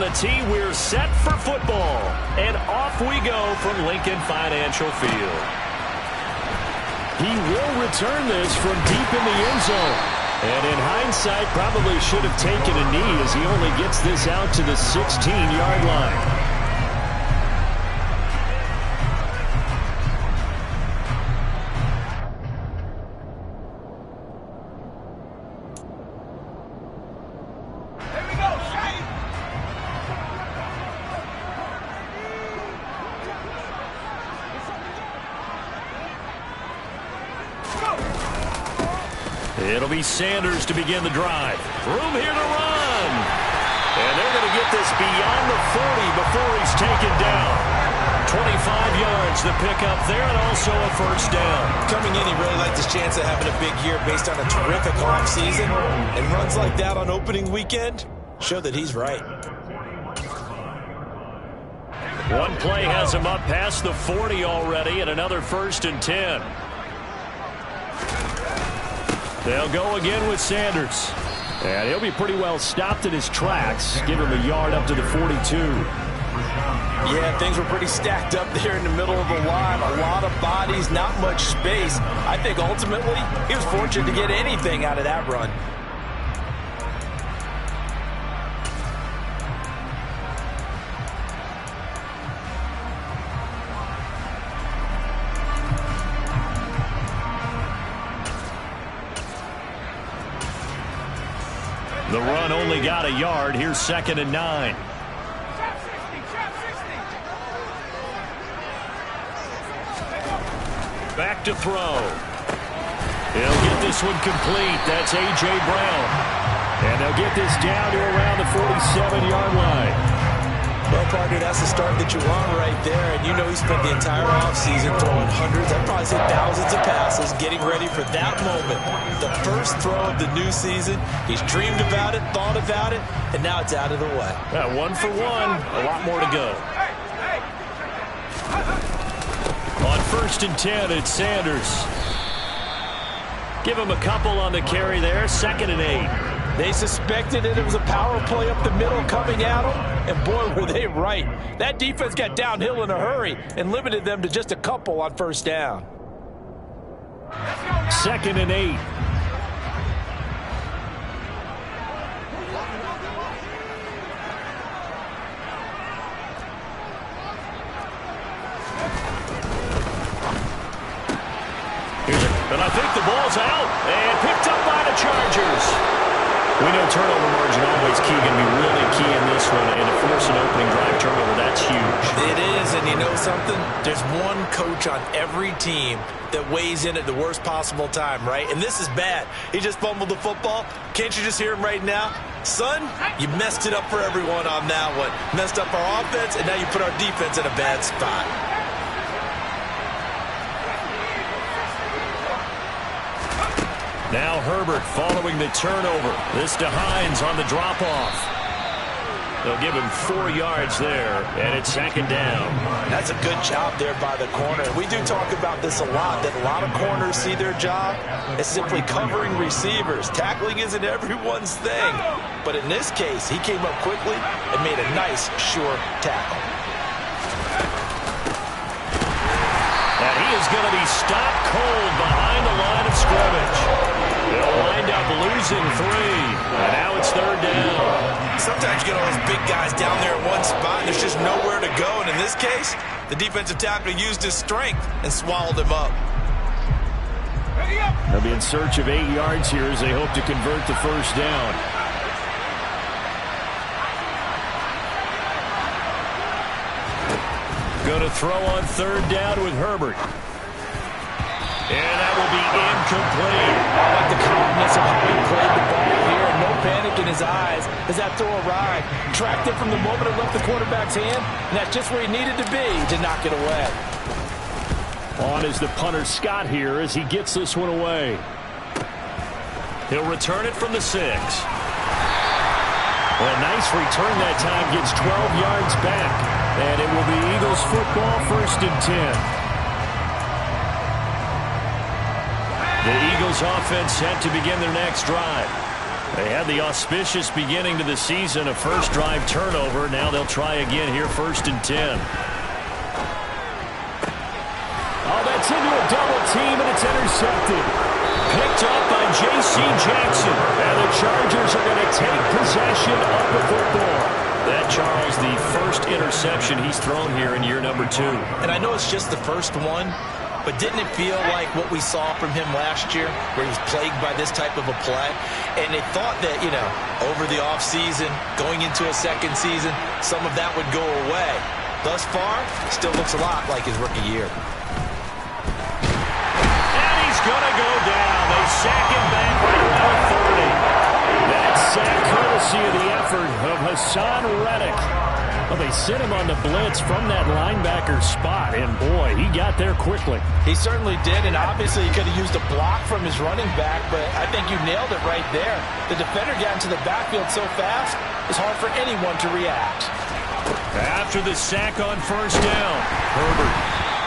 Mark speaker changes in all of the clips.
Speaker 1: the tee. We're set for football. And off we go from Lincoln Financial Field. He will return this from deep in the end zone. And in hindsight, probably should have taken a knee as he only gets this out to the 16-yard line.
Speaker 2: It'll be Sanders to begin the drive. Room here to run. And they're going to get this beyond the 40 before he's taken down. 25 yards the pickup there, and also a first down.
Speaker 3: Coming in, he really liked his chance of having a big year based on a terrific offseason. And runs like that on opening weekend show that he's right.
Speaker 2: One play has him up past the 40 already, and another 1st and 10. They'll go again with Sanders. And he'll be pretty well stopped in his tracks. Give him a yard up to the 42.
Speaker 3: Yeah, things were pretty stacked up there in the middle of the line. A lot of bodies, not much space. I think ultimately he was fortunate to get anything out of that run.
Speaker 2: The run only got a yard. Here's 2nd and 9. Back to throw. He'll get this one complete. That's A.J. Brown. And they'll get this down to around the 47-yard line.
Speaker 3: Well, partner, that's the start that you want right there. And you know he spent the entire offseason throwing hundreds, I'd probably say thousands of passes, getting ready for that moment. The first throw of the new season. He's dreamed about it, thought about it, and now it's out of the way.
Speaker 2: Yeah, 1 for 1. A lot more to go. On 1st and 10, it's Sanders. Give him a couple on the carry there. 2nd and 8.
Speaker 3: They suspected it was a power play up the middle coming at them, and boy, were they right. That defense got downhill in a hurry and limited them to just a couple on 1st down.
Speaker 2: 2nd and 8. And I think the ball's out and picked up by the Chargers. We know turnover margin always key, going to be really key in this one. And to force an opening drive turnover, that's huge.
Speaker 3: It is, and you know something? There's one coach on every team that weighs in at the worst possible time, right? And this is bad. He just fumbled the football. Can't you just hear him right now? Son, you messed it up for everyone on that one. Messed up our offense, and now you put our defense in a bad spot.
Speaker 2: Now Herbert following the turnover. This to Hines on the drop-off. They'll give him 4 yards there, and it's 2nd down.
Speaker 3: That's a good job there by the corner. We do talk about this a lot, that a lot of corners see their job as simply covering receivers. Tackling isn't everyone's thing. But in this case, he came up quickly and made a nice, sure tackle.
Speaker 2: And he is going to be stopped cold behind the line of scrimmage. They'll wind up losing 3. And now it's 3rd down.
Speaker 3: Sometimes you get all those big guys down there in one spot, and there's just nowhere to go. And in this case, the defensive tackle used his strength and swallowed him up.
Speaker 2: They'll be in search of 8 yards here as they hope to convert the 1st down. Going to throw on 3rd down with Herbert. And that will be incomplete.
Speaker 3: I like the calmness of how he played the ball here. No panic in his eyes as that throw arrived. Tracked it from the moment it left the quarterback's hand, and that's just where he needed to be to knock it away.
Speaker 2: On is the punter Scott here as he gets this one away. He'll return it from the 6. Well, nice return that time. Gets 12 yards back. And it will be Eagles football, 1st and 10. The Eagles offense set to begin their next drive.
Speaker 1: They had the auspicious beginning to the season, a first drive turnover. Now they'll try again here, 1st and 10. Oh, that's into a double team, and it's intercepted. Picked up by J.C. Jackson. And the Chargers are going to take possession of the football. That, Charles, the first interception he's thrown here in year number 2.
Speaker 3: And I know it's just the first one, but didn't it feel like what we saw from him last year, where he was plagued by this type of a play? And they thought that, over the offseason, going into a second season, some of that would go away. Thus far, still looks a lot like his rookie year.
Speaker 1: And he's going to go down. They sack him back right around 30. That sack courtesy of the effort of Hassan Reddick. Well, they sent him on the blitz from that linebacker spot, and boy, he got there quickly.
Speaker 3: He certainly did, and obviously he could have used a block from his running back, but I think you nailed it right there. The defender got into the backfield so fast, it's hard for anyone to react.
Speaker 1: After the sack on 1st down, Herbert.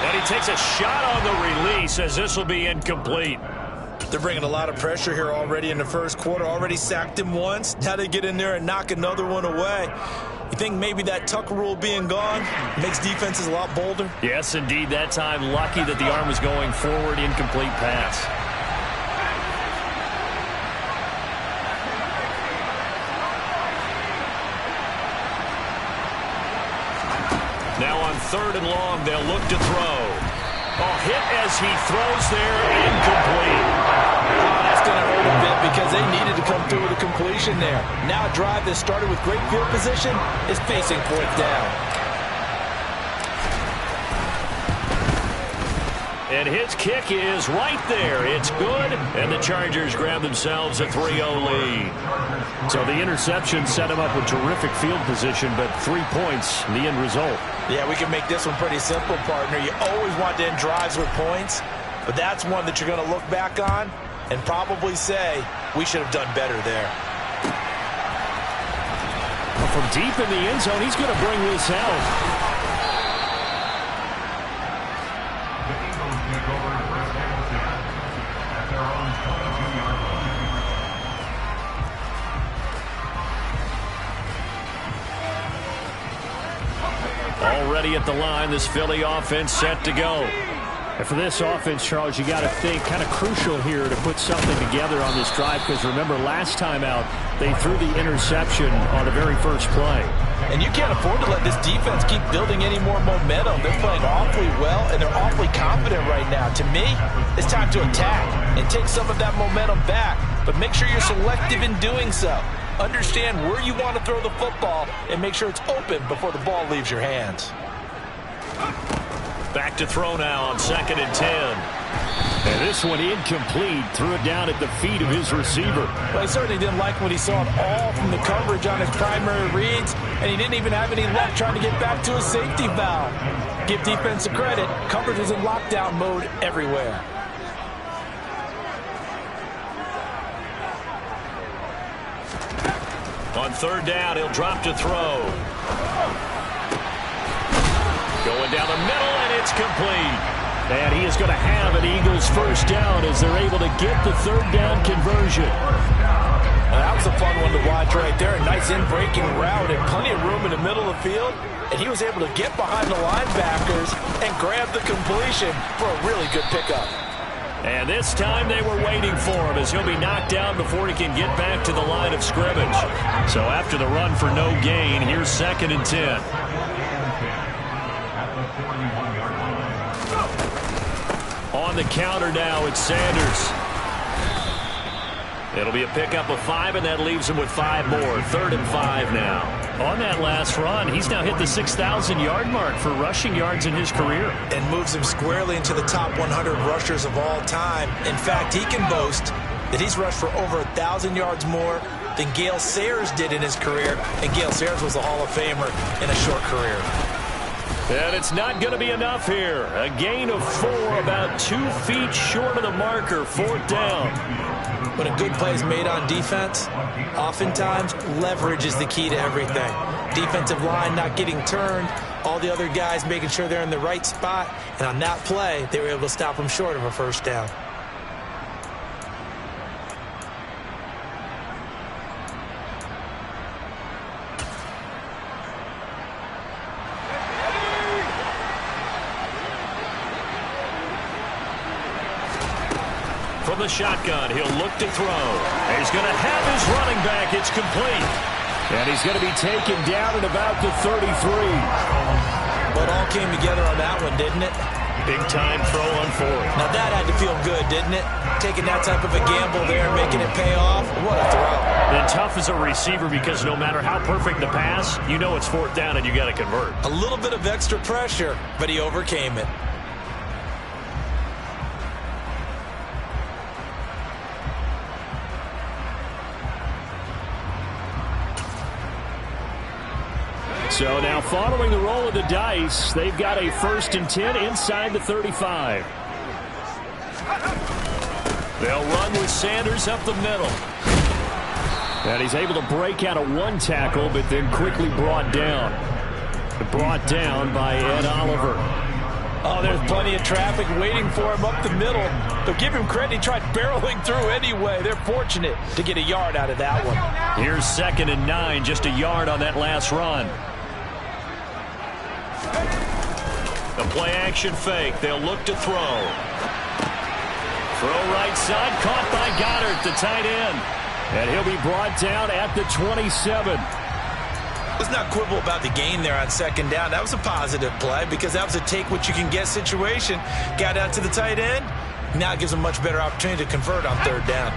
Speaker 1: And he takes a shot on the release as this will be incomplete.
Speaker 3: They're bringing a lot of pressure here already in the first quarter. Already sacked him once. Now they get in there and knock another one away. You think maybe that tuck rule being gone makes defenses a lot bolder?
Speaker 1: Yes, indeed. That time, lucky that the arm was going forward. Incomplete pass. Now on 3rd and long, they'll look to throw. Oh, hit as he throws there, incomplete.
Speaker 3: Oh, that's going to hurt a bit because they needed to come through with a completion there. Now a drive that started with great field position is facing 4th down.
Speaker 1: And his kick is right there. It's good, and the Chargers grab themselves a 3-0 lead. So the interception set him up with terrific field position, but 3 points, the end result.
Speaker 3: Yeah, we can make this one pretty simple, partner. You always want to end drives with points, but that's one that you're going to look back on and probably say, we should have done better there.
Speaker 1: Well, from deep in the end zone, he's going to bring this out. Already at the line, this Philly offense set to go. And for this offense, Charles, you got to think kind of crucial here to put something together on this drive, because remember last time out, they threw the interception on the very first play.
Speaker 3: And you can't afford to let this defense keep building any more momentum. They're playing awfully well, and they're awfully confident right now. To me, it's time to attack and take some of that momentum back, but make sure you're selective in doing so. Understand where you want to throw the football and make sure it's open before the ball leaves your hands.
Speaker 1: Back to throw now on 2nd and 10. And this one incomplete. Threw it down at the feet of his receiver.
Speaker 3: Well, he certainly didn't like what he saw at all from the coverage on his primary reads, and he didn't even have any luck trying to get back to his safety valve. Give defense a credit. Coverage was in lockdown mode everywhere.
Speaker 1: On 3rd down, he'll drop to throw. Going down the middle, and it's complete. And he is going to have an Eagles first down as they're able to get the 3rd down conversion.
Speaker 3: That was a fun one to watch right there. A nice in-breaking route and plenty of room in the middle of the field. And he was able to get behind the linebackers and grab the completion for a really good pickup.
Speaker 1: And this time they were waiting for him as he'll be knocked down before he can get back to the line of scrimmage. So after the run for no gain, here's 2nd and 10. On the counter now, it's Sanders. It'll be a pickup of 5, and that leaves him with 5 more. 3rd and 5 now. On that last run, he's now hit the 6,000-yard mark for rushing yards in his career.
Speaker 3: And moves him squarely into the top 100 rushers of all time. In fact, he can boast that he's rushed for over 1,000 yards more than Gale Sayers did in his career. And Gale Sayers was a Hall of Famer in a short career.
Speaker 1: And it's not going to be enough here. A gain of 4, about 2 feet short of the marker. 4th down.
Speaker 3: When a good play is made on defense, oftentimes leverage is the key to everything. Defensive line not getting turned, all the other guys making sure they're in the right spot, and on that play, they were able to stop them short of a first down.
Speaker 2: From the shotgun, he'll look to throw. He's going to have his running back. It's complete.
Speaker 1: And he's going to be taken down at about the 33.
Speaker 3: Well, it all came together on that one, didn't it?
Speaker 2: Big-time throw on fourth.
Speaker 3: Now, that had to feel good, didn't it? Taking that type of a gamble there, making it pay off. What a throw.
Speaker 2: And tough as a receiver because no matter how perfect the pass, you know it's fourth down and you got to convert.
Speaker 3: A little bit of extra pressure, but he overcame it.
Speaker 1: So now following the roll of the dice, they've got a 1st and 10 inside the 35.
Speaker 2: They'll run with Sanders up the middle.
Speaker 1: And he's able to break out of one tackle, but then quickly brought down. Brought down by Ed Oliver.
Speaker 3: Oh, there's plenty of traffic waiting for him up the middle. But give him credit, he tried barreling through anyway. They're fortunate to get a yard out of that one.
Speaker 2: Here's 2nd and 9, just a yard on that last run. The play-action fake. They'll look to throw. Throw right side, caught by Goddard, the tight end.
Speaker 1: And he'll be brought down at the 27.
Speaker 3: Let's not quibble about the gain there on 2nd down. That was a positive play because that was a take-what-you-can-get situation. Got out to the tight end. Now it gives him a much better opportunity to convert on 3rd down.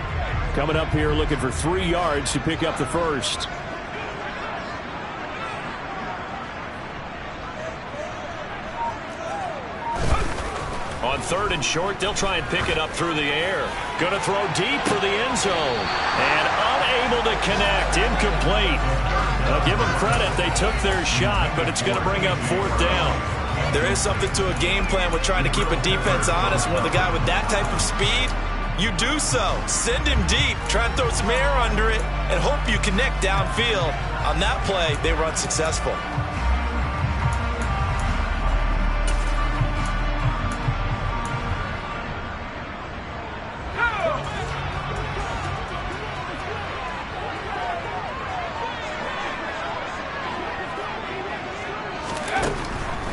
Speaker 1: Coming up here looking for 3 yards to pick up the first.
Speaker 2: On 3rd and short, they'll try and pick it up through the air. Going to throw deep for the end zone. And unable to connect. Incomplete. I'll give them credit. They took their shot, but it's going to bring up 4th down.
Speaker 3: There is something to a game plan with trying to keep a defense honest. When the guy with that type of speed, you do so. Send him deep. Try and throw some air under it and hope you connect downfield. On that play, they were unsuccessful.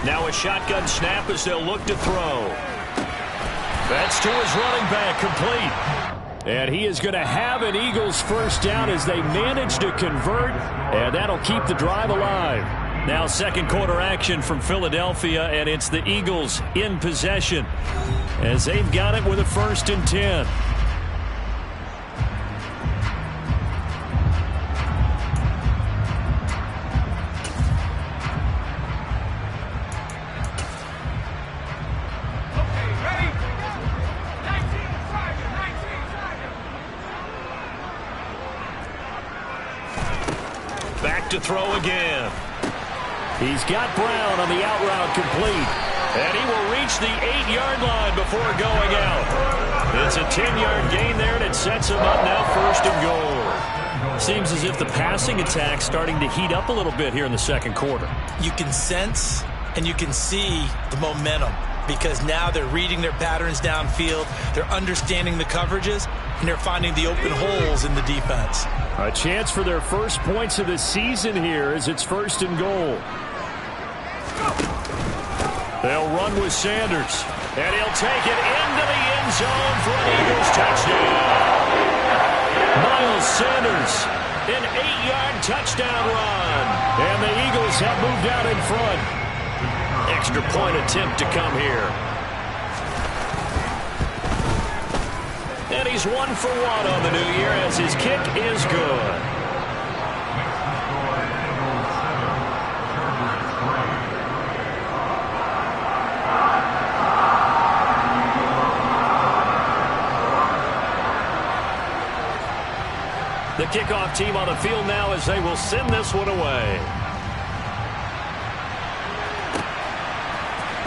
Speaker 2: Now a shotgun snap as they'll look to throw. That's to his running back, complete.
Speaker 1: And he is going to have an Eagles 1st down as they manage to convert, and that'll keep the drive alive.
Speaker 2: Now 2nd quarter action from Philadelphia, and it's the Eagles in possession as they've got it with a 1st and 10. Back to throw again.
Speaker 1: He's got Brown on the out route complete.
Speaker 2: And he will reach the 8-yard line before going out. It's a 10-yard gain there, and it sets him up now 1st and goal. Seems as if the passing attack's starting to heat up a little bit here in the 2nd quarter.
Speaker 3: You can sense and you can see the momentum because now they're reading their patterns downfield, they're understanding the coverages, and they're finding the open holes in the defense.
Speaker 1: A chance for their first points of the season here as it's 1st and goal.
Speaker 2: They'll run with Sanders, and he'll take it into the end zone for an Eagles touchdown. Miles Sanders, an 8-yard touchdown run, and the Eagles have moved out in front. Extra point attempt to come here. And he's 1 for 1 on the new year as his kick is good. The kickoff team on the field now as they will send this one away.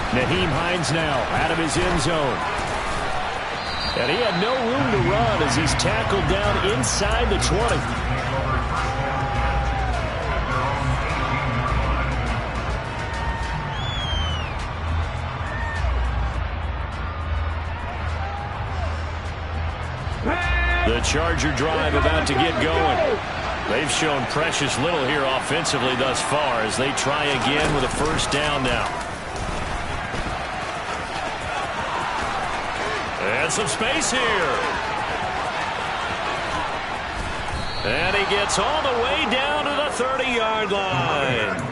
Speaker 1: Nyheim Hines now out of his end zone. And he had no room to run as he's tackled down inside the 20.
Speaker 2: The Charger drive about to get going. They've shown precious little here offensively thus far as they try again with a 1st down now. And some space here. And he gets all the way down to the 30-yard line.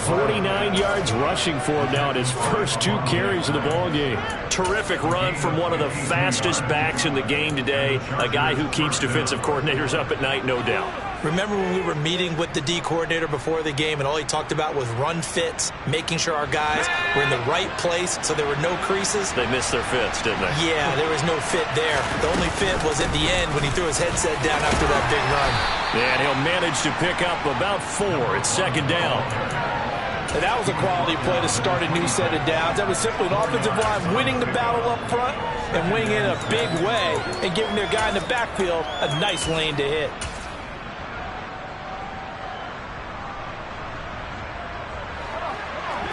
Speaker 1: 49 yards rushing for him now in his first 2 carries of the ball game.
Speaker 2: Terrific run from one of the fastest backs in the game today. A guy who keeps defensive coordinators up at night, no doubt.
Speaker 3: Remember when we were meeting with the D coordinator before the game and all he talked about was run fits, making sure our guys were in the right place so there were no creases?
Speaker 2: They missed their fits, didn't they?
Speaker 3: Yeah, there was no fit there. The only fit was at the end when he threw his headset down after that big run.
Speaker 2: And he'll manage to pick up about 4. It's second down.
Speaker 3: And that was a quality play to start a new set of downs. That was simply an offensive line winning the battle up front and winning it in a big way and giving their guy in the backfield a nice lane to hit.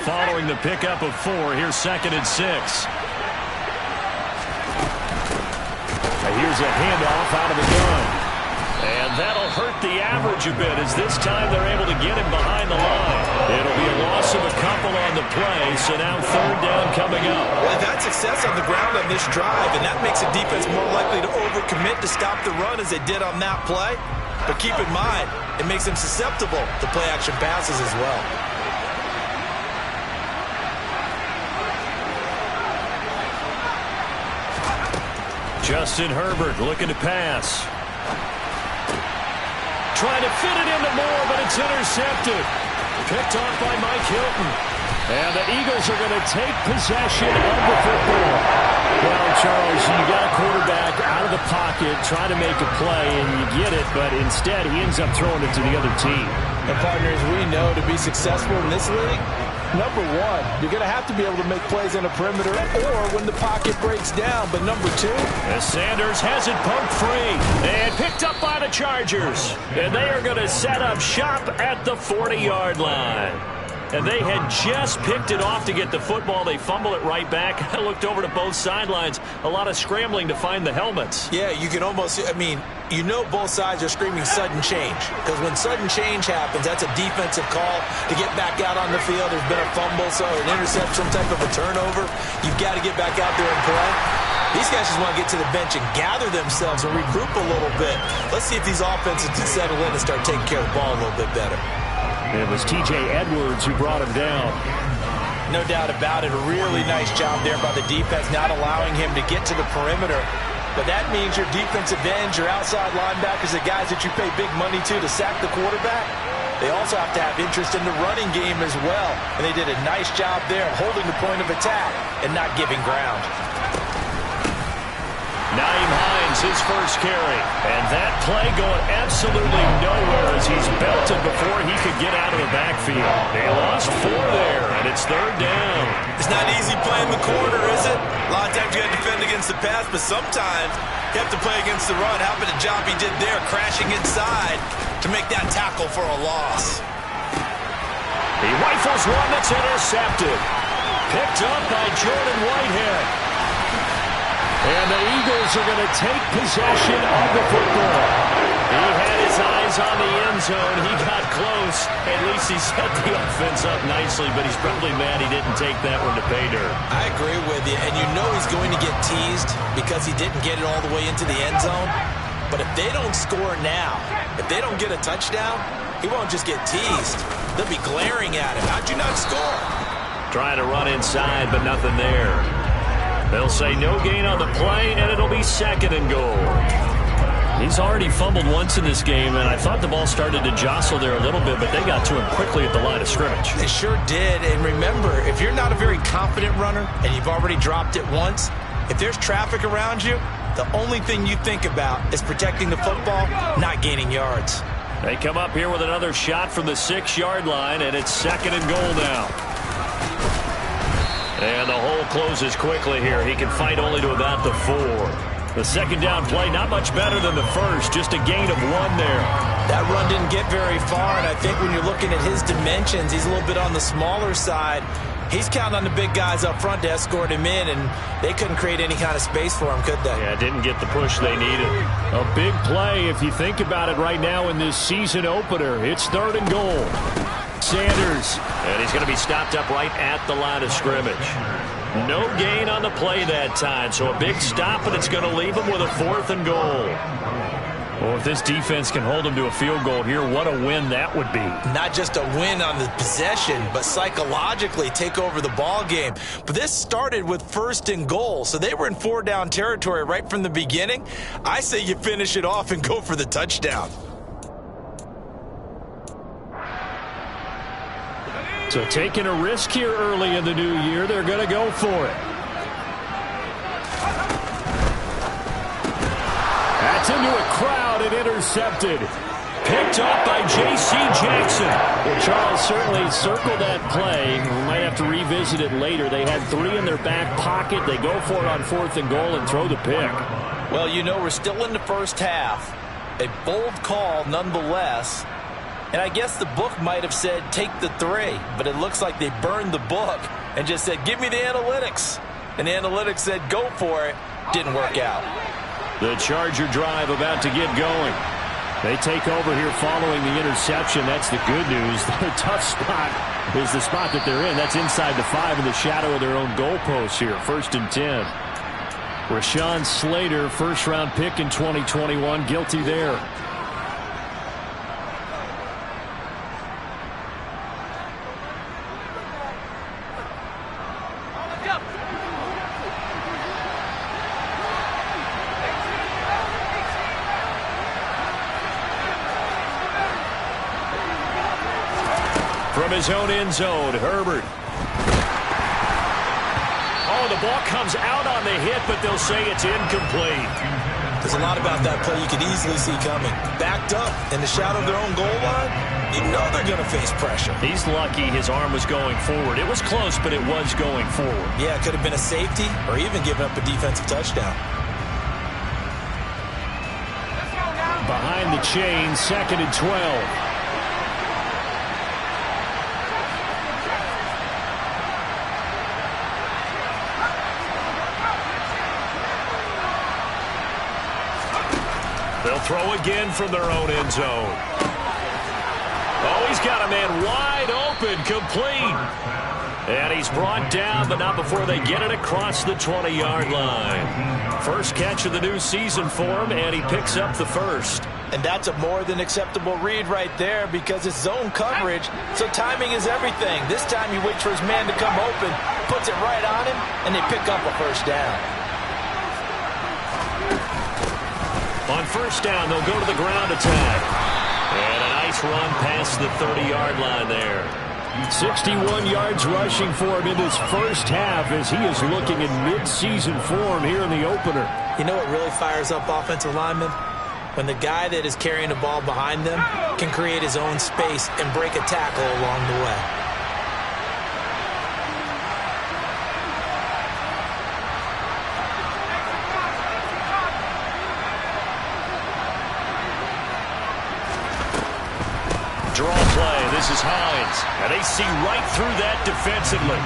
Speaker 2: Following the pickup of 4, here's 2nd and 6.
Speaker 1: Here's a handoff out of the gun.
Speaker 2: And that'll hurt the average a bit as this time they're able to get him behind the line. It'll be a loss of a couple on the play, so now 3rd down coming up.
Speaker 3: Well, they've had success on the ground on this drive, and that makes a defense more likely to overcommit to stop the run as they did on that play. But keep in mind, it makes them susceptible to play-action passes as well.
Speaker 2: Justin Herbert looking to pass. Trying to fit it into Moore, but it's intercepted. Picked off by Mike Hilton. And the Eagles are going to take possession of the football.
Speaker 1: Well, Charles, you got a quarterback out of the pocket trying to make a play, and you get it, but instead he ends up throwing it to the other team.
Speaker 3: And partners, we know to be successful in this league, number 1, you're going to have to be able to make plays in the perimeter or when the pocket breaks down. But number 2,
Speaker 2: as Sanders has it poked free and picked up by the Chargers. And they are going to set up shop at the 40-yard line. And they had just picked it off to get the football. They fumble it right back. I looked over to both sidelines. A lot of scrambling to find the helmets.
Speaker 3: Yeah, you can almost, you know both sides are screaming sudden change. Because when sudden change happens, that's a defensive call to get back out on the field. There's been a fumble, so an interception, some type of a turnover. You've got to get back out there and play. These guys just want to get to the bench and gather themselves and regroup a little bit. Let's see if these offenses can settle in and start taking care of the ball a little bit better.
Speaker 1: It was T.J. Edwards who brought him down.
Speaker 3: No doubt about it. A really nice job there by the defense, not allowing him to get to the perimeter. But that means your defensive ends, your outside linebackers, the guys that you pay big money to sack the quarterback, they also have to have interest in the running game as well. And they did a nice job there of holding the point of attack and not giving ground.
Speaker 2: Nyheim Hines, his first carry. And that play going absolutely nowhere as he's belted before he could get out of the backfield. They lost 4 there, and it's 3rd down.
Speaker 3: It's not easy playing the corner, is it? A lot of times you got to defend against the pass, but sometimes you have to play against the run. How about the job he did there, crashing inside to make that tackle for a loss?
Speaker 2: He rifles one that's intercepted. Picked up by Jordan Whitehead.
Speaker 1: And the Eagles are going to take possession of the football.
Speaker 2: He had his eyes on the end zone. He got close. At least he set the offense up nicely, but he's probably mad he didn't take that one to pay dirt.
Speaker 3: I agree with you, and you know he's going to get teased because he didn't get it all the way into the end zone. But if they don't score now, if they don't get a touchdown, he won't just get teased. They'll be glaring at him. How'd you not score?
Speaker 2: Trying to run inside, but nothing there. They'll say no gain on the play, and it'll be 2nd and goal.
Speaker 1: He's already fumbled once in this game, and I thought the ball started to jostle there a little bit, but they got to him quickly at the line of scrimmage.
Speaker 3: They sure did, and remember, if you're not a very confident runner and you've already dropped it once, if there's traffic around you, the only thing you think about is protecting the football, not gaining yards.
Speaker 2: They come up here with another shot from the 6-yard line, and it's 2nd and goal now. And the hole closes quickly here. He can fight only to about the 4. The 2nd down play, not much better than the first. Just a gain of 1 there.
Speaker 3: That run didn't get very far, and I think when you're looking at his dimensions, he's a little bit on the smaller side. He's counting on the big guys up front to escort him in, and they couldn't create any kind of space for him, could they?
Speaker 2: Yeah, didn't get the push they needed.
Speaker 1: A big play if you think about it right now in this season opener. It's 3rd and goal. Sanders.
Speaker 2: And he's going to be stopped up right at the line of scrimmage. No gain on the play that time, so a big stop, and it's going to leave him with a 4th and goal.
Speaker 1: Well, if this defense can hold them to a field goal here, what a win that would be.
Speaker 3: Not just a win on the possession, but psychologically take over the ball game. But this started with 1st and goal, so they were in 4-down territory right from the beginning. I say you finish it off and go for the touchdown.
Speaker 1: So taking a risk here early in the new year, they're going to go for it. That's into a crowd and intercepted. Picked up by J.C. Jackson. Well, Charles certainly circled that play. We might have to revisit it later. They had 3 in their back pocket. They go for it on 4th and goal and throw the pick.
Speaker 3: Well, you know, we're still in the first half. A bold call nonetheless. And I guess the book might have said take the 3, but it looks like they burned the book and just said give me the analytics. And the analytics said go for it. Didn't work out.
Speaker 1: The Charger drive about to get going. They take over here following the interception. That's the good news. The tough spot is the spot that they're in. That's inside the 5 in the shadow of their own goalpost here. 1st and 10. Rashawn Slater, 1st-round pick in 2021, guilty there. From his own end zone, Herbert. Oh, the ball comes out on the hit, but they'll say it's incomplete.
Speaker 3: There's a lot about that play you could easily see coming. Backed up in the shadow of their own goal line, you know they're going to face pressure.
Speaker 1: He's lucky his arm was going forward. It was close, but it was going forward.
Speaker 3: Yeah, it could have been a safety or even given up a defensive touchdown.
Speaker 1: Behind the chain, 2nd and 12. They'll throw again from their own end zone. Oh, he's got a man wide open, complete. And he's brought down, but not before they get it across the 20-yard line. First catch of the new season for him, and he picks up the 1st.
Speaker 3: And that's a more than acceptable read right there because it's zone coverage, so timing is everything. This time he waits for his man to come open, puts it right on him, and they pick up a 1st down.
Speaker 1: On 1st down, they'll go to the ground attack. And a nice run past the 30-yard line there. 61 yards rushing for him in his 1st half as he is looking in mid-season form here in the opener.
Speaker 3: You know what really fires up offensive linemen? When the guy that is carrying the ball behind them can create his own space and break a tackle along the way.
Speaker 1: Draw play. This is Hines. And they see right through that defensively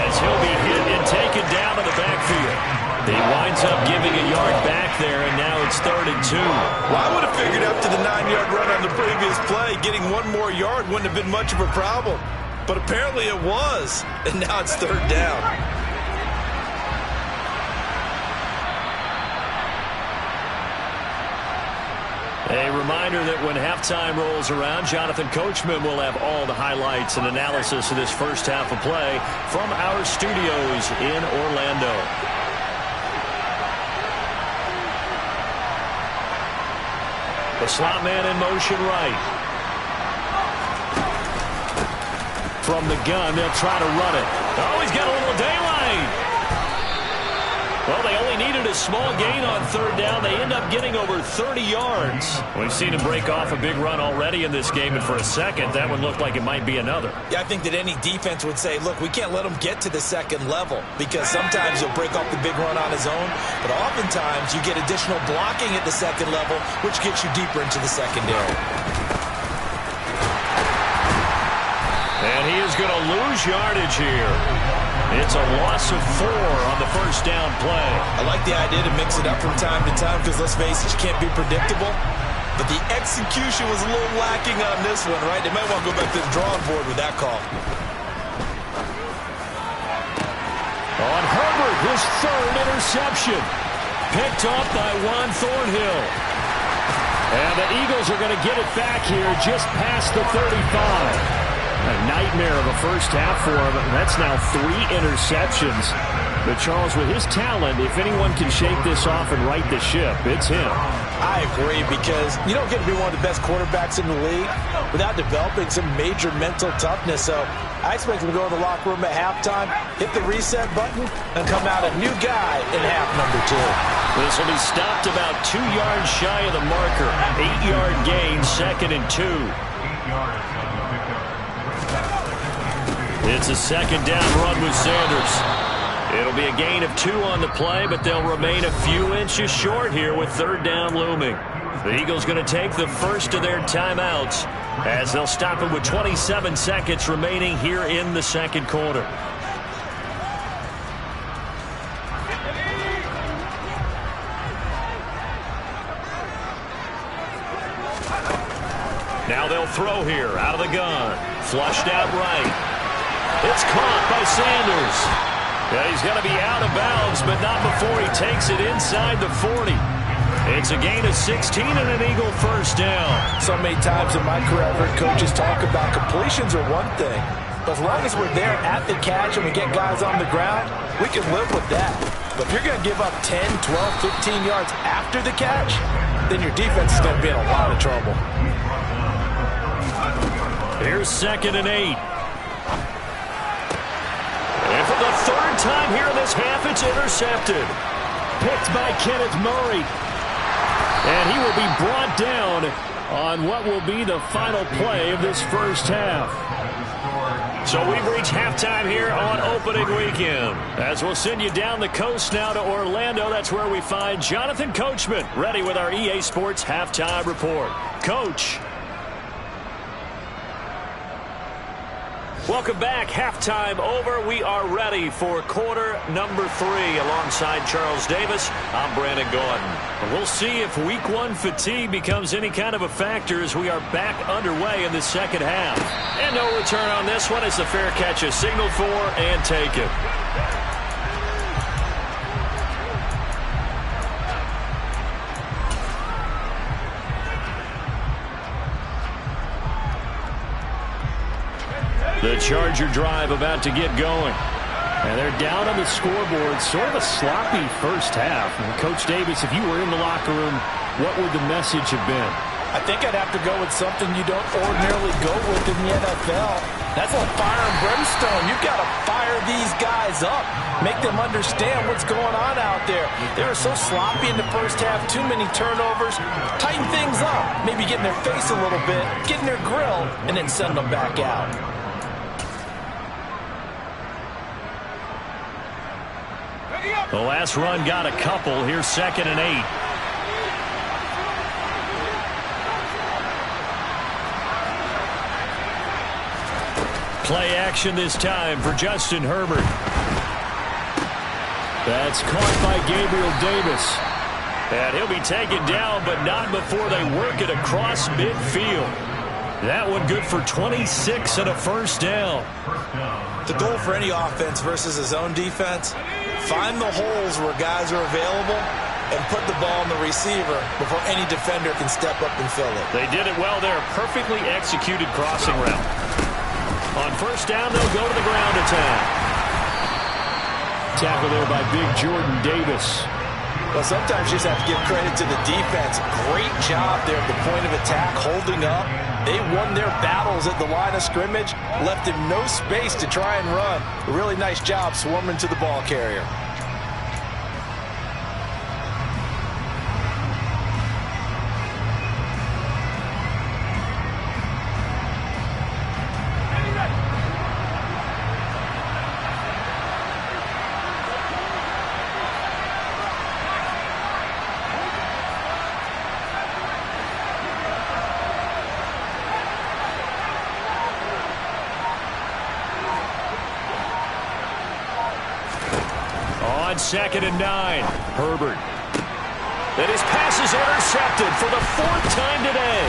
Speaker 1: as he'll be hit and taken down in the backfield. He winds up giving a yard back there, and now it's 3rd and 2.
Speaker 3: Well, I would have figured after the 9-yard run on the previous play, getting 1 more yard wouldn't have been much of a problem. But apparently it was, and now it's 3rd down.
Speaker 1: A reminder that when halftime rolls around, Jonathan Coachman will have all the highlights and analysis of this 1st half of play from our studios in Orlando. The slot man in motion right. From the gun, they'll try to run it. Oh, he's got a little daylight. Well, they only needed a small gain on 3rd down. They end up getting over 30 yards. We've seen him break off a big run already in this game, and for a second, that one looked like it might be another.
Speaker 3: Yeah, I think that any defense would say, look, we can't let him get to the 2nd level because sometimes he'll break off the big run on his own, but oftentimes you get additional blocking at the 2nd level, which gets you deeper into the secondary.
Speaker 1: And he is going to lose yardage here. It's a loss of 4 on the 1st down play.
Speaker 3: I like the idea to mix it up from time to time because, let's face it, you can't be predictable. But the execution was a little lacking on this one, right? They might want to go back to the drawing board with that call.
Speaker 1: On Herbert, his 3rd interception. Picked off by Juan Thornhill. And the Eagles are going to get it back here just past the 35. A nightmare of a first half for him. That's now 3 interceptions. But Charles, with his talent, if anyone can shake this off and right the ship, it's him.
Speaker 3: I agree, because you don't get to be one of the best quarterbacks in the league without developing some major mental toughness. So I expect him to go in the locker room at halftime, hit the reset button, and come out a new guy in half number 2.
Speaker 2: This will be stopped about 2 yards shy of the marker. 8-yard gain, 2nd and 2. It's a 2nd down run with Sanders. It'll be a gain of 2 on the play, but they'll remain a few inches short here with 3rd down looming. The Eagles going to take the first of their timeouts as they'll stop it with 27 seconds remaining here in the 2nd quarter. Now they'll throw here out of the gun. Flushed out right. It's caught by Sanders. Yeah, he's going to be out of bounds, but not before he takes it inside the 40. It's a gain of 16 and an Eagle first down.
Speaker 3: So many times in my career, I've heard coaches talk about completions are one thing. But as long as we're there at the catch and we get guys on the ground, we can live with that. But if you're going to give up 10, 12, 15 yards after the catch, then your defense is going to be in a lot of trouble.
Speaker 2: Here's 2nd and 8. And for the 3rd time here in this half, it's intercepted.
Speaker 1: Picked by Kenneth Murray. And he will be brought down on what will be the final play of this first half.
Speaker 2: So we've reached halftime here on opening weekend. As we'll send you down the coast now to Orlando, that's where we find Jonathan Coachman ready with our EA Sports Halftime Report. Coach. Welcome back. Halftime over. We are ready for quarter number 3 alongside Charles Davis. I'm Brandon Gordon. We'll see if week 1 fatigue becomes any kind of a factor as we are back underway in the 2nd half. And no return on this one as the fair catch is signaled for and taken. The Charger drive about to get going. And they're down on the scoreboard. Sort of a sloppy first half. And Coach Davis, if you were in the locker room, what would the message have been?
Speaker 3: I think I'd have to go with something you don't ordinarily go with in the NFL. That's like fire and brimstone. You've got to fire these guys up. Make them understand what's going on out there. They were so sloppy in the first half. Too many turnovers. Tighten things up. Maybe get in their face a little bit. Get in their grill. And then send them back out.
Speaker 2: The last run got a couple. Here's 2nd and 8. Play action this time for Justin Herbert. That's caught by Gabriel Davis. And he'll be taken down, but not before they work it across midfield. That one good for 26 and a first down.
Speaker 3: The goal for any offense versus his own defense, find the holes where guys are available and put the ball on the receiver before any defender can step up and fill it.
Speaker 2: They did it well there. Perfectly executed crossing route. On first down, they'll go to the ground attack.
Speaker 1: Tackle there by big Jordan Davis.
Speaker 3: Well, sometimes you just have to give credit to the defense. Great job there at the point of attack, holding up. They won their battles at the line of scrimmage, left him no space to try and run. A really nice job swarming to the ball carrier.
Speaker 2: On 2nd and 9, Herbert. And his pass is intercepted for the 4th time today.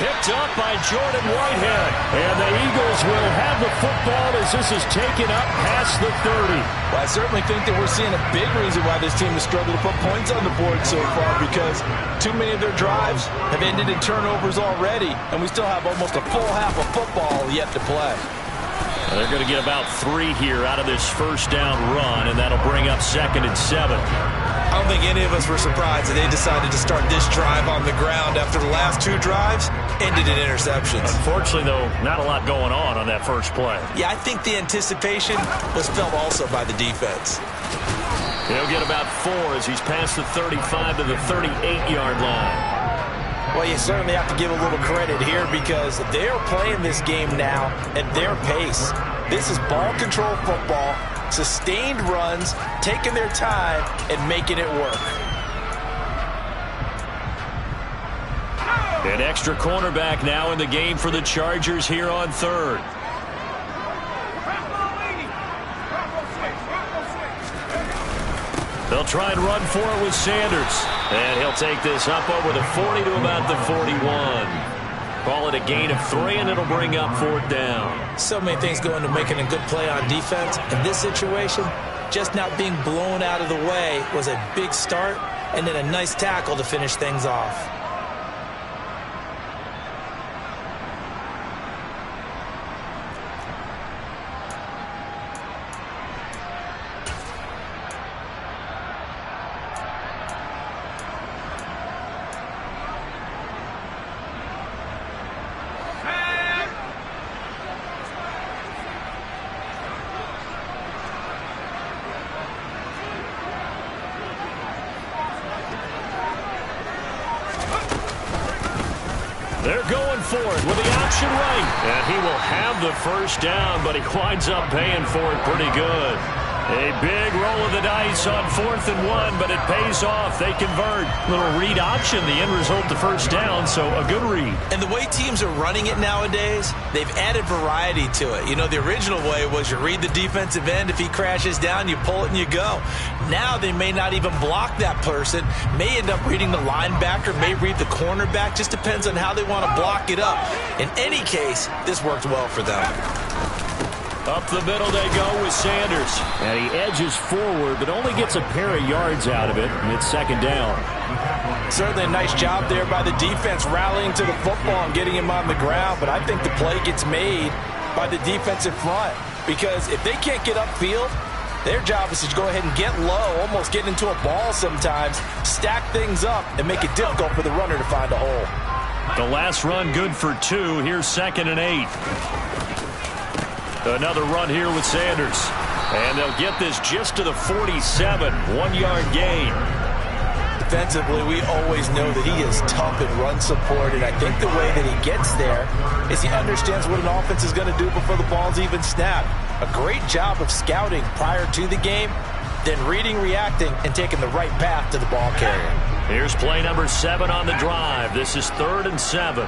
Speaker 1: Picked up by Jordan Whitehead. And the Eagles will have the football as this is taken up past the 30.
Speaker 3: Well, I certainly think that we're seeing a big reason why this team has struggled to put points on the board so far, because too many of their drives have ended in turnovers already, and we still have almost a full half of football yet to play.
Speaker 1: They're going to get about 3 here out of this first down run, and that'll bring up 2nd and 7.
Speaker 3: I don't think any of us were surprised that they decided to start this drive on the ground after the last 2 drives ended in interceptions.
Speaker 1: Unfortunately, though, not a lot going on that first play.
Speaker 3: Yeah, I think the anticipation was felt also by the defense.
Speaker 1: He'll get about 4 as he's past the 35 to the 38-yard line.
Speaker 3: Well, you certainly have to give a little credit here because they're playing this game now at their pace. This is ball control football, sustained runs, taking their time, and making it work.
Speaker 1: An extra cornerback now in the game for the Chargers here on 3rd. They'll try and run for it with Sanders. And he'll take this up over the 40 to about the 41. Call it a gain of 3, and it'll bring up 4th down.
Speaker 3: So many things go into making a good play on defense. In this situation, just not being blown out of the way was a big start, and then a nice tackle to finish things off.
Speaker 1: They're going for it with the option right. And he will have the first down, but he winds up paying for it pretty good. A big roll of the dice on 4th and 1, but it pays off. They convert. Little read option, the end result, the first down, so a good read.
Speaker 3: And the way teams are running it nowadays, they've added variety to it. You know, the original way was you read the defensive end. If he crashes down, you pull it and you go. Now they may not even block that person, may end up reading the linebacker, may read the cornerback. Just depends on how they want to block it up. In any case, this worked well for them.
Speaker 1: Up the middle they go with Sanders. And he edges forward, but only gets a pair of yards out of it, and it's 2nd down.
Speaker 3: Certainly a nice job there by the defense rallying to the football and getting him on the ground, but I think the play gets made by the defensive front, because if they can't get upfield, their job is to go ahead and get low, almost get into a ball sometimes, stack things up, and make it difficult for the runner to find a hole.
Speaker 1: The last run good for 2. Here's 2nd and 8. Another run here with Sanders. And they'll get this just to the 47. 1-yard gain.
Speaker 3: Defensively, we always know that he is tough in run support, and I think the way that he gets there is he understands what an offense is going to do before the ball's even snapped. A great job of scouting prior to the game, then reading, reacting, and taking the right path to the ball carrier.
Speaker 1: Here's play number 7 on the drive. This is 3rd and 7.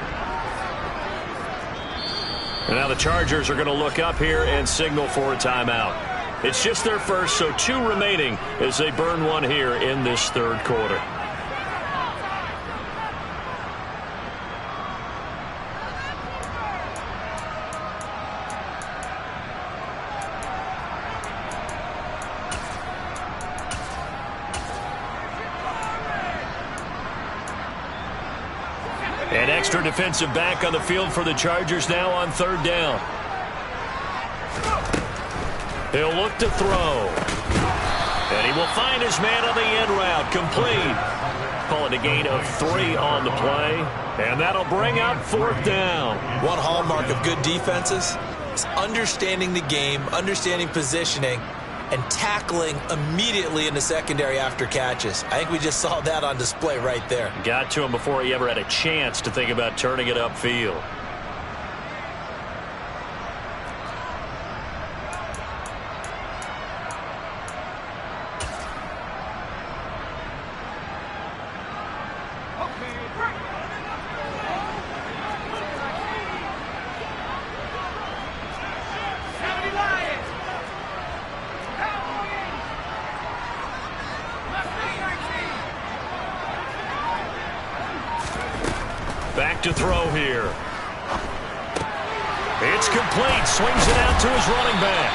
Speaker 1: And now the Chargers are going to look up here and signal for a timeout. It's just their first, so 2 remaining as they burn 1 here in this 3rd quarter. An extra defensive back on the field for the Chargers now on 3rd down. He'll look to throw. And he will find his man on the end route. Complete. Call it a gain of 3 on the play. And that'll bring up 4th down.
Speaker 3: One hallmark of good defenses is understanding the game, understanding positioning, and tackling immediately in the secondary after catches. I think we just saw that on display right there.
Speaker 1: Got to him before he ever had a chance to think about turning it upfield.
Speaker 2: to throw here. It's complete. Swings it out to his running back.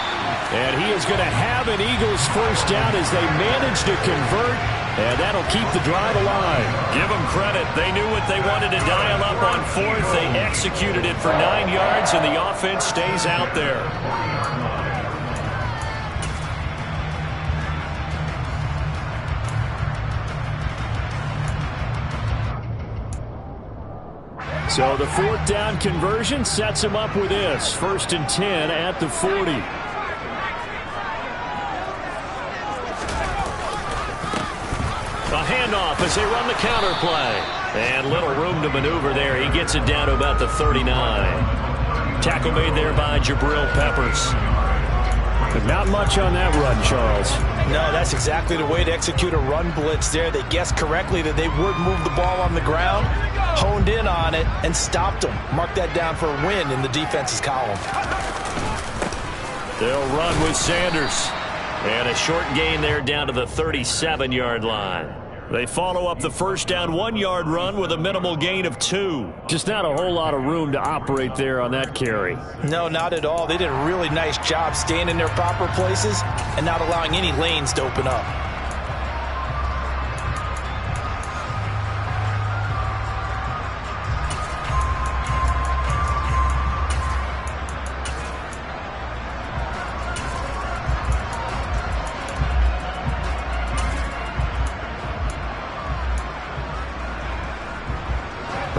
Speaker 1: And he is going to have an Eagles first down as they manage to convert, and that'll keep the drive alive.
Speaker 2: Give them credit. They knew what they wanted to dial up on fourth. They executed it for 9 yards, and the offense stays out there.
Speaker 1: So the fourth down conversion sets him up with this. 1st and 10 at the 40.
Speaker 2: A handoff as they run the counter play. And little room to maneuver there. He gets it down to about the 39. Tackle made there by Jabril Peppers.
Speaker 1: But not much on that run, Charles.
Speaker 3: No, that's exactly the way to execute a run blitz there. They guessed correctly that they would move the ball on the ground, honed in on it, and stopped them. Mark that down for a win in the defense's column.
Speaker 2: They'll run with Sanders. And a short gain there down to the 37-yard line. They follow up the first down 1-yard run with a minimal gain of 2.
Speaker 1: Just not a whole lot of room to operate there on that carry.
Speaker 3: No, not at all. They did a really nice job staying in their proper places and not allowing any lanes to open up.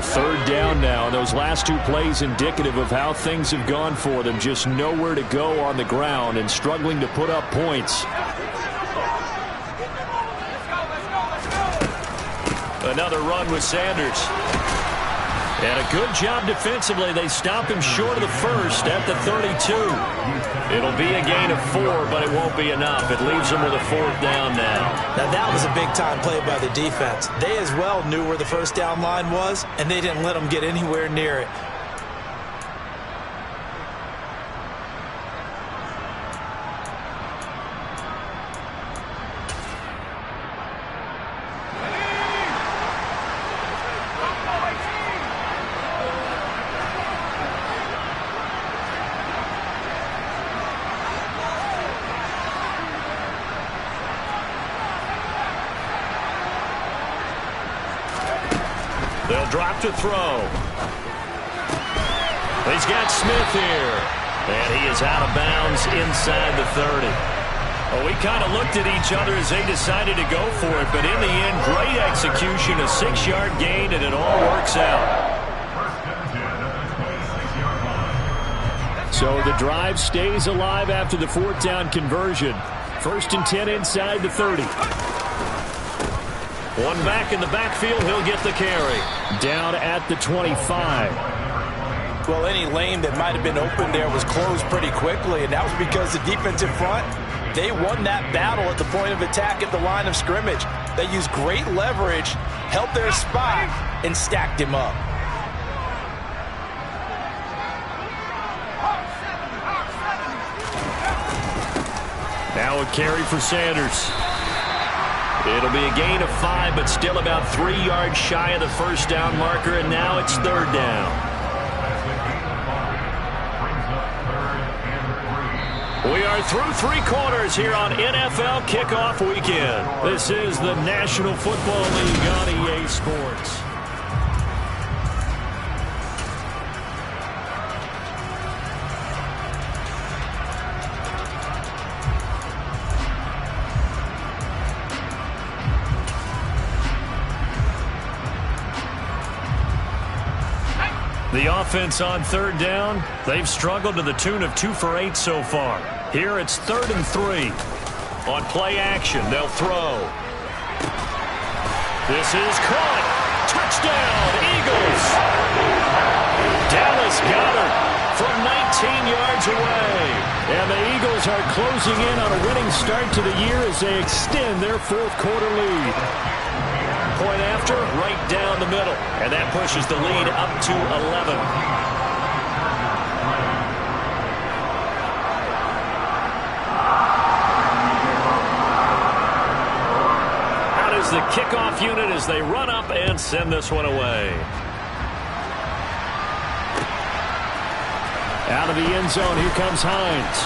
Speaker 1: Third down now. Those last 2 plays indicative of how things have gone for them. Just nowhere to go on the ground and struggling to put up points.
Speaker 2: Another run with Sanders. And a good job defensively. They stop him short of the first at the 32. It'll be a gain of 4, but it won't be enough. It leaves them with a 4th down now.
Speaker 3: Now, that was a big-time play by the defense. They as well knew where the first down line was, and they didn't let them get anywhere near it.
Speaker 2: They'll drop to throw. He's got Smith here. And he is out of bounds inside the 30. Well, we kind of looked at each other as they decided to go for it. But in the end, great execution, a 6-yard gain, and it all works out.
Speaker 1: So the drive stays alive after the 4th down conversion. 1st and 10 inside the 30.
Speaker 2: One back in the backfield, he'll get the carry.
Speaker 1: Down at the 25.
Speaker 3: Well, any lane that might have been open there was closed pretty quickly, and that was because the defensive front, they won that battle at the point of attack at the line of scrimmage. They used great leverage, held their spot, and stacked him up.
Speaker 2: Now a carry for Sanders. It'll be a gain of 5, but still about 3 yards shy of the first down marker, and now it's 3rd down. We are through 3 quarters here on NFL Kickoff Weekend. This is the National Football League on EA Sports. The offense on 3rd down, they've struggled to the tune of 2 for 8 so far. Here it's 3rd and 3. On play action, they'll throw. This is caught. Touchdown, Eagles. Dallas Goedert from 19 yards away. And the Eagles are closing in on a winning start to the year as they extend their 4th quarter lead. Point after, right down the middle. And that pushes the lead up to 11. Out is the kickoff unit as they run up and send this one away.
Speaker 1: Out of the end zone, here comes Hines.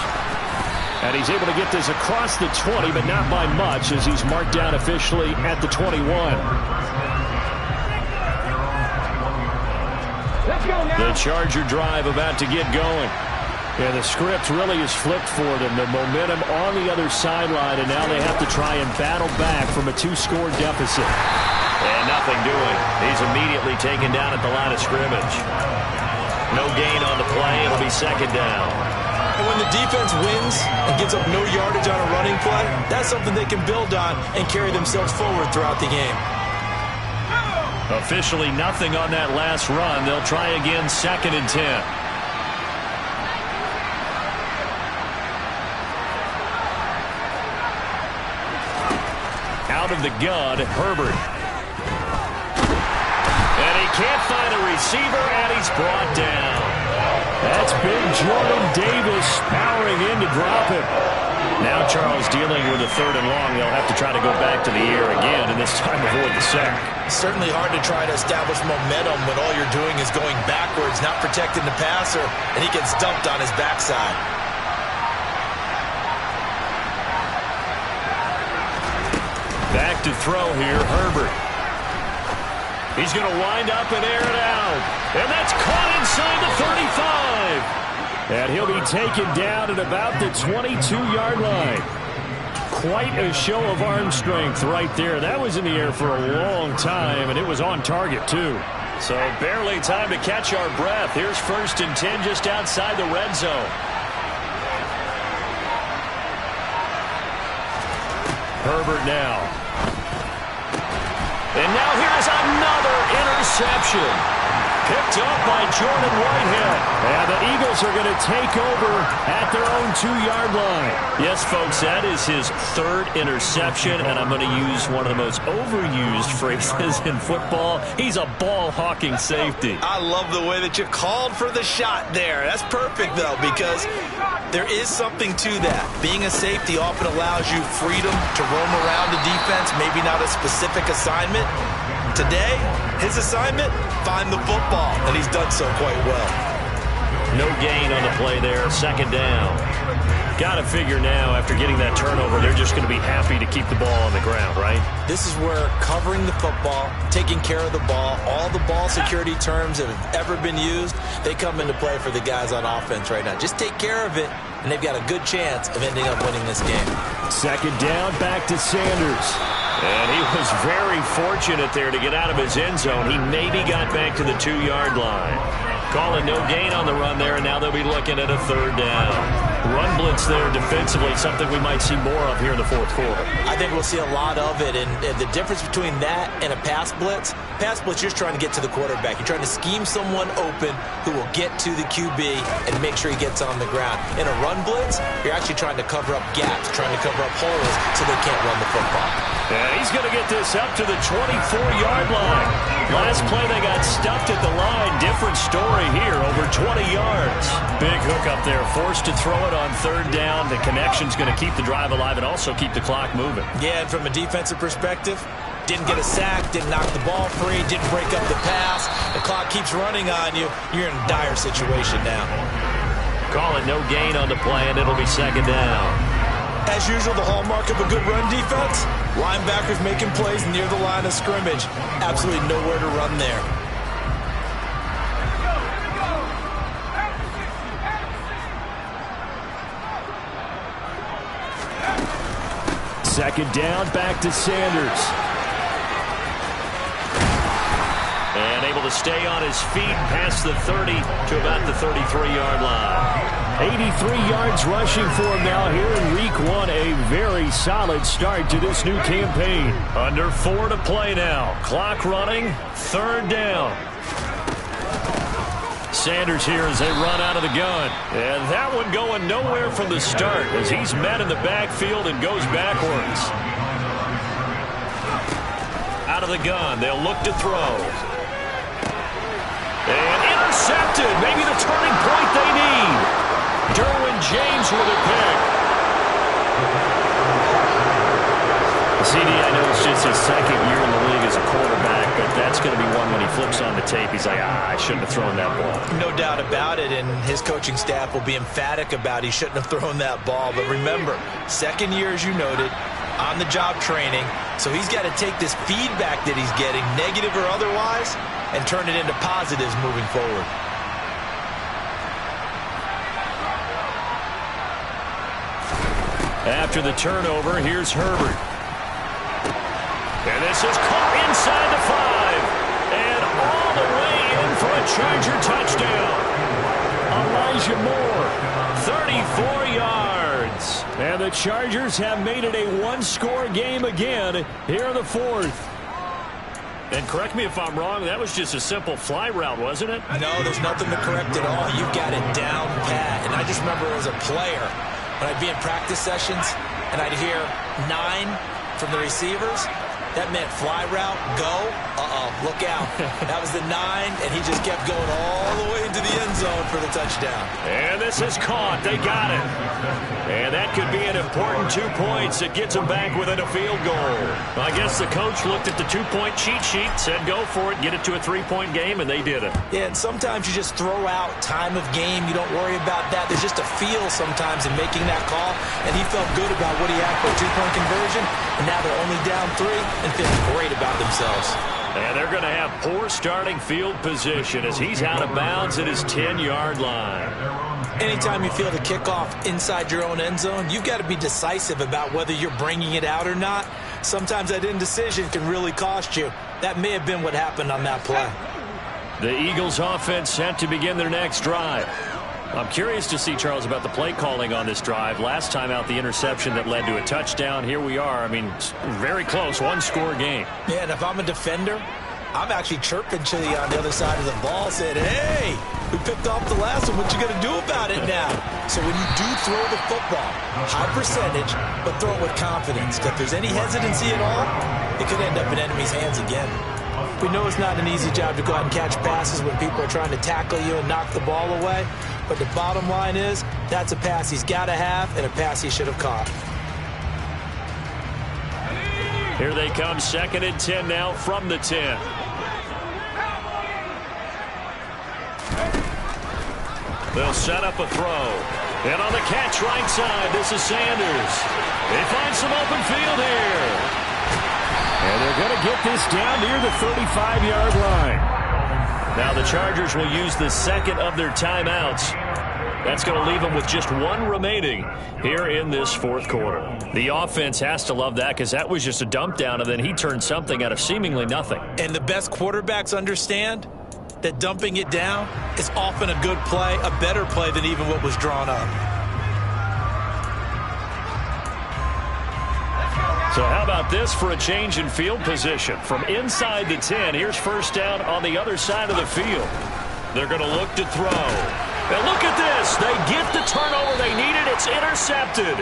Speaker 1: And he's able to get this across the 20, but not by much, as he's marked down officially at the 21. The Charger drive about to get going. Yeah, the script really is flipped for them. The momentum on the other sideline, and now they have to try and battle back from a 2-score deficit.
Speaker 2: And nothing doing. He's immediately taken down at the line of scrimmage. No gain on the play. It'll be second down.
Speaker 3: And when the defense wins and gives up no yardage on a running play, that's something they can build on and carry themselves forward throughout the game.
Speaker 2: Officially nothing on that last run. They'll try again, 2nd and 10. Out of the gun, Herbert. And he can't find a receiver, and he's brought down.
Speaker 1: That's big Jordan Davis powering in to drop him.
Speaker 2: Now Charles dealing with a 3rd and long. They'll have to try to go back to the air again, and this time avoid the sack.
Speaker 3: Certainly hard to try to establish momentum when all you're doing is going backwards, not protecting the passer, and he gets dumped on his backside.
Speaker 2: Back to throw here, Herbert. He's going to wind up and air it out. And that's caught inside the 35.
Speaker 1: And he'll be taken down at about the 22-yard line. Quite a show of arm strength right there. That was in the air for a long time, and it was on target, too.
Speaker 2: So barely time to catch our breath. Here's 1st and 10 just outside the red zone.
Speaker 1: Herbert now.
Speaker 2: And now here's another interception. Picked up by Jordan Whitehead.
Speaker 1: And the Eagles are going to take over at their own 2-yard line.
Speaker 2: Yes, folks, that is his 3rd interception, and I'm going to use one of the most overused phrases in football. He's a ball-hawking safety.
Speaker 3: I love the way that you called for the shot there. That's perfect, though, because there is something to that. Being a safety often allows you freedom to roam around the defense, maybe not a specific assignment. Today, his assignment, find the football, and he's done so quite well.
Speaker 2: No gain on the play there, 2nd down. Got to figure now, after getting that turnover, they're just going to be happy to keep the ball on the ground, right?
Speaker 3: This is where covering the football, taking care of the ball, all the ball security terms that have ever been used, they come into play for the guys on offense right now. Just take care of it, and they've got a good chance of ending up winning this game.
Speaker 1: 2nd down, back to Sanders.
Speaker 2: And he was very fortunate there to get out of his end zone. He maybe got back to the 2-yard line. Calling no gain on the run there, and now they'll be looking at a 3rd down. Run blitz there defensively, something we might see more of here in the 4th quarter.
Speaker 3: I think we'll see a lot of it, and the difference between that and a pass blitz, you're just trying to get to the quarterback. You're trying to scheme someone open who will get to the QB and make sure he gets on the ground. In a run blitz, you're actually trying to cover up gaps, trying to cover up holes so they can't run the football.
Speaker 2: Yeah, he's going to get this up to the 24-yard line. Last play they got stuffed at the line. Different story here, over 20 yards. Big hook up there, forced to throw it on 3rd down. The connection's going to keep the drive alive and also keep the clock moving.
Speaker 3: Yeah, and from a defensive perspective, didn't get a sack, didn't knock the ball free, didn't break up the pass. The clock keeps running on you. You're in a dire situation now.
Speaker 2: Call it no gain on the play, and it'll be 2nd down.
Speaker 3: As usual, the hallmark of a good run defense, linebackers making plays near the line of scrimmage. Absolutely nowhere to run there.
Speaker 1: Second down, back to Sanders.
Speaker 2: And able to stay on his feet past the 30 to about the 33-yard line.
Speaker 1: 83 yards rushing for him now here in week 1. A very solid start to this new campaign.
Speaker 2: Under 4 to play now. Clock running. 3rd down. Sanders here as they run out of the gun. And that one going nowhere from the start as he's met in the backfield and goes backwards. Out of the gun. They'll look to throw. And intercepted. Maybe the turning point they need. Derwin James with a pick. CD, I know it's just his 2nd year in the league as a quarterback, but that's going to be one when he flips on the tape. He's like, I shouldn't have thrown that ball.
Speaker 3: No doubt about it, and his coaching staff will be emphatic about he shouldn't have thrown that ball. But remember, second year, as you noted, on-the-job training, so he's got to take this feedback that he's getting, negative or otherwise, and turn it into positives moving forward.
Speaker 2: After the turnover, here's Herbert. And this is caught inside the 5. And all the way in for a Charger touchdown. Elijah Moore, 34 yards.
Speaker 1: And the Chargers have made it a one-score game again here in the 4th.
Speaker 2: And correct me if I'm wrong, that was just a simple fly route, wasn't it?
Speaker 3: No, there's nothing to correct at all. You've got it down pat. And I just remember as a player, when I'd be in practice sessions and I'd hear 9 from the receivers, that meant fly route, go, look out. That was the 9, and he just kept going all the way into the end zone for the touchdown.
Speaker 2: And this is caught. They got it. And that could be an important 2 points. It gets them back within a field goal. Well, I guess the coach looked at the 2-point cheat sheet, said go for it, get it to a 3-point game, and they did it.
Speaker 3: Yeah, and sometimes you just throw out time of game. You don't worry about that. There's just a feel sometimes in making that call, and he felt good about what he had for a 2-point conversion, and now they're only down 3 and feeling great about themselves.
Speaker 2: And they're going to have poor starting field position as he's out of bounds at his 10-yard line.
Speaker 3: Anytime you feel the kickoff inside your own end zone, you've got to be decisive about whether you're bringing it out or not. Sometimes that indecision can really cost you. That may have been what happened on that play.
Speaker 2: The Eagles offense set to begin their next drive. I'm curious to see, Charles, about the play calling on this drive. Last time out, the interception that led to a touchdown. Here we are. I mean, very close, one-score game.
Speaker 3: Yeah, and if I'm a defender, I'm actually chirping to you on the other side of the ball, saying, hey, we picked off the last one. What you going to do about it now? So when you do throw the football, high percentage, but throw it with confidence. Because if there's any hesitancy at all, it could end up in enemy's hands again. We know it's not an easy job to go out and catch passes when people are trying to tackle you and knock the ball away. But the bottom line is, that's a pass he's got to have and a pass he should have caught.
Speaker 2: Here they come, 2nd and 10 now from the 10. They'll set up a throw. And on the catch right side, this is Sanders. They find some open field here.
Speaker 1: And they're going to get this down near the 35-yard line.
Speaker 2: Now the Chargers will use the second of their timeouts. That's going to leave them with just 1 remaining here in this 4th quarter. The offense has to love that because that was just a dump down, and then he turned something out of seemingly nothing.
Speaker 3: And the best quarterbacks understand that dumping it down is often a good play, a better play than even what was drawn up.
Speaker 2: So how about this for a change in field position? From inside the 10, here's first down on the other side of the field. They're going to look to throw. And look at this. They get the turnover they needed. It's intercepted.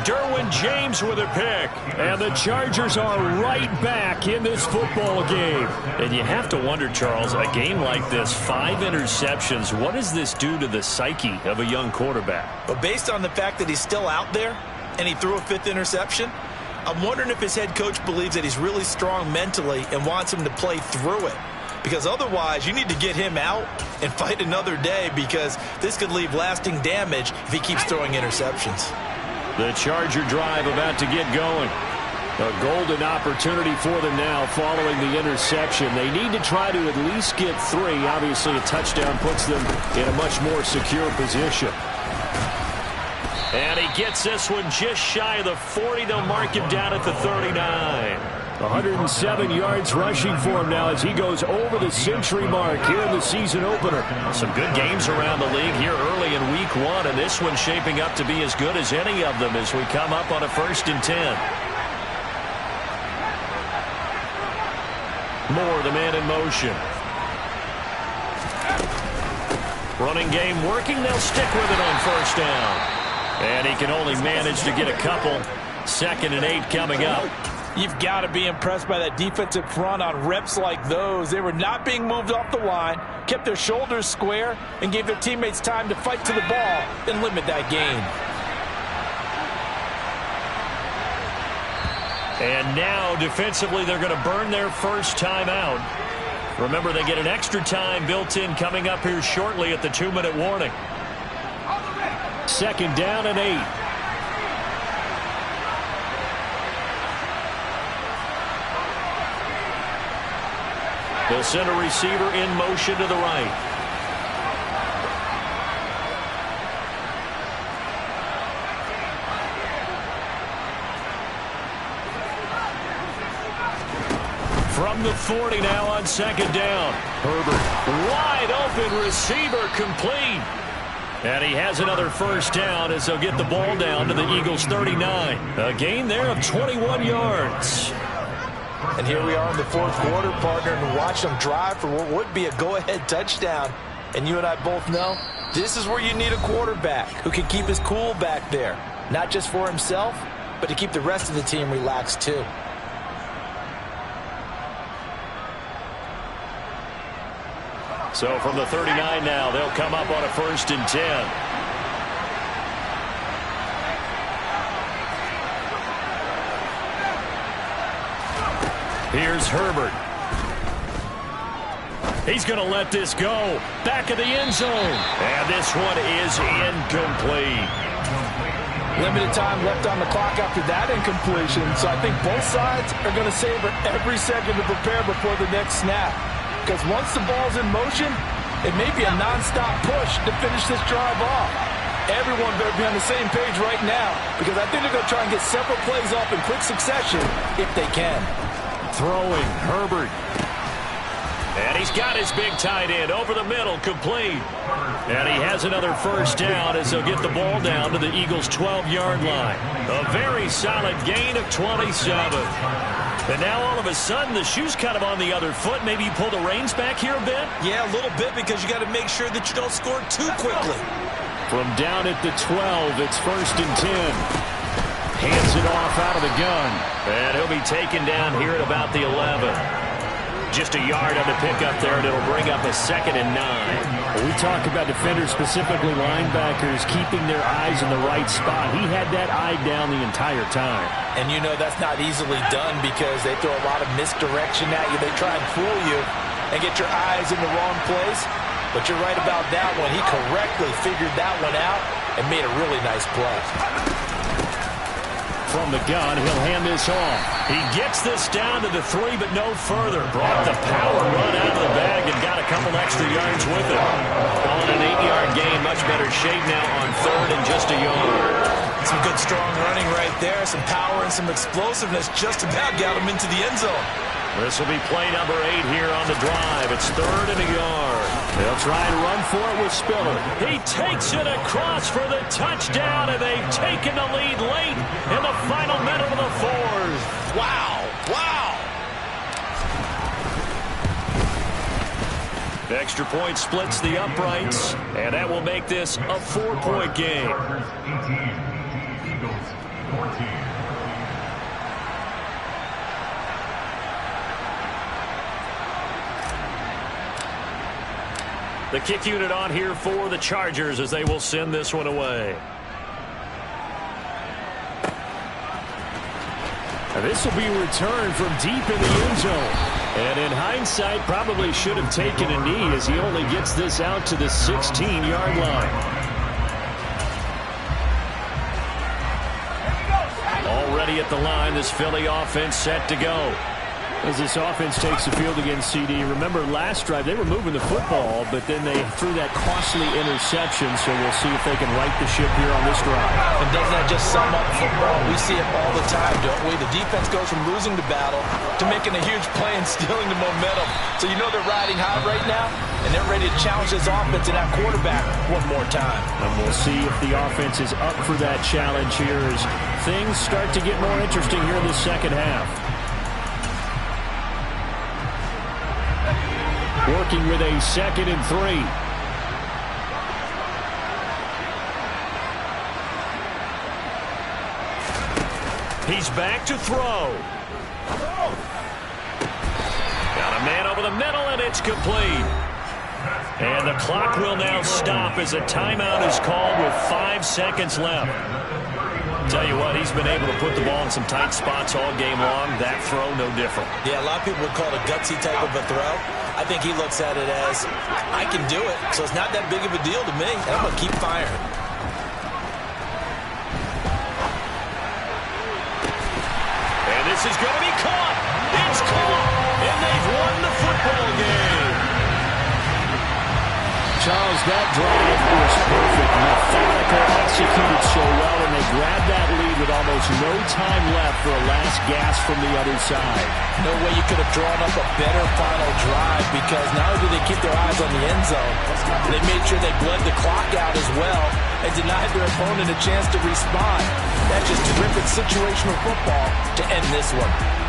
Speaker 2: Derwin James with a pick.
Speaker 1: And the Chargers are right back in this football game.
Speaker 2: And you have to wonder, Charles, a game like this, 5 interceptions, what does this do to the psyche of a young quarterback?
Speaker 3: But based on the fact that he's still out there and he threw a 5th interception, I'm wondering if his head coach believes that he's really strong mentally and wants him to play through it. Because otherwise, you need to get him out and fight another day because this could leave lasting damage if he keeps throwing interceptions.
Speaker 1: The Charger drive about to get going. A golden opportunity for them now following the interception. They need to try to at least get 3. Obviously, a touchdown puts them in a much more secure position.
Speaker 2: And he gets this one just shy of the 40. They'll mark him down at the 39.
Speaker 1: 107 yards rushing for him now as he goes over the century mark here in the season opener.
Speaker 2: Some good games around the league here early in week 1, and this one's shaping up to be as good as any of them as we come up on a 1st and 10. Moore, the man in motion. Running game working. They'll stick with it on first down. And he can only manage to get a couple. 2nd and 8 coming up.
Speaker 3: You've got to be impressed by that defensive front on reps like those. They were not being moved off the line, kept their shoulders square, and gave their teammates time to fight to the ball and limit that gain.
Speaker 2: And now, defensively, they're going to burn their first timeout. Remember, they get an extra time built in coming up here shortly at the 2-minute warning. 2nd down and 8. They'll send a receiver in motion to the right. From the 40 now on 2nd down. Herbert, wide open receiver, complete. And he has another first down as they'll get the ball down to the Eagles' 39. A gain there of 21 yards.
Speaker 3: And here we are in the 4th quarter, partner, and watch them drive for what would be a go-ahead touchdown. And you and I both know this is where you need a quarterback who can keep his cool back there. Not just for himself, but to keep the rest of the team relaxed too.
Speaker 2: So from the 39 now, they'll come up on a 1st and 10. Here's Herbert. He's going to let this go. Back of the end zone. And this one is incomplete.
Speaker 3: Limited time left on the clock after that incompletion. So I think both sides are going to savor every second to prepare before the next snap. Because once the ball's in motion, it may be a nonstop push to finish this drive off. Everyone better be on the same page right now, because I think they're going to try and get several plays off in quick succession if they can.
Speaker 2: Throwing, Herbert. And he's got his big tight end over the middle, complete. And he has another first down as they'll get the ball down to the Eagles' 12-yard line. A very solid gain of 27. And now all of a sudden the shoe's kind of on the other foot. Maybe you pull the reins back here a bit?
Speaker 3: Yeah, a little bit, because you got to make sure that you don't score too quickly.
Speaker 2: From down at the 12, it's 1st and 10. Hands it off out of the gun. And he'll be taken down here at about the 11. Just a yard on the pickup there, and it'll bring up a 2nd and 9.
Speaker 1: Well, we talk about defenders, specifically linebackers, keeping their eyes in the right spot. He had that eye down the entire time.
Speaker 3: And you know that's not easily done because they throw a lot of misdirection at you. They try and fool you and get your eyes in the wrong place. But you're right about that one. He correctly figured that one out and made a really nice play.
Speaker 2: From the gun, he'll hand this off. He gets this down to the 3, but no further. Brought the power run out of the bag and got a couple extra yards with it. On an 8-yard gain, much better shape now on 3rd and just a yard.
Speaker 3: Some good strong running right there. Some power and some explosiveness just about got him into the end zone.
Speaker 2: This will be play number 8 here on the drive. It's 3rd and a yard. They'll try and run for it with Spiller. He takes it across for the touchdown, and they've taken the lead late in the final minute of the 4th.
Speaker 3: Wow. Wow.
Speaker 2: The extra point splits the uprights, and that will make this a 4-point game.
Speaker 4: 18, Eagles 14.
Speaker 2: The kick unit on here for the Chargers as they will send this one away.
Speaker 1: This will be returned from deep in the end zone. And in hindsight, probably should have taken a knee as he only gets this out to the 16-yard line.
Speaker 2: Already at the line, this Philly offense set to go.
Speaker 1: As this offense takes the field against CD, remember last drive they were moving the football, but then they threw that costly interception, so we'll see if they can right the ship here on this drive.
Speaker 3: And doesn't that just sum up football? We see it all the time, don't we? The defense goes from losing the battle to making a huge play and stealing the momentum. So you know they're riding high right now, and they're ready to challenge this offense and that quarterback one more time.
Speaker 1: And we'll see if the offense is up for that challenge here as things start to get more interesting here in the second half. Working with a 2nd and 3.
Speaker 2: He's back to throw. Got a man over the middle, and it's complete. And the clock will now stop as a timeout is called with 5 seconds left. Tell you what, he's been able to put the ball in some tight spots all game long. That throw, no different.
Speaker 3: Yeah, a lot of people would call it a gutsy type of a throw. I think he looks at it as, I can do it, so it's not that big of a deal to me, and I'm going to keep firing.
Speaker 2: And this is going to be caught. It's caught, and they've won the football game.
Speaker 1: Charles, that drive was perfect, methodical, executed so well, and they grabbed that lead with almost no time left for a last gasp from the other side.
Speaker 3: No way you could have drawn up a better final drive, because not only did they keep their eyes on the end zone, they made sure they bled the clock out as well and denied their opponent a chance to respond. That's just terrific situational football to end this one.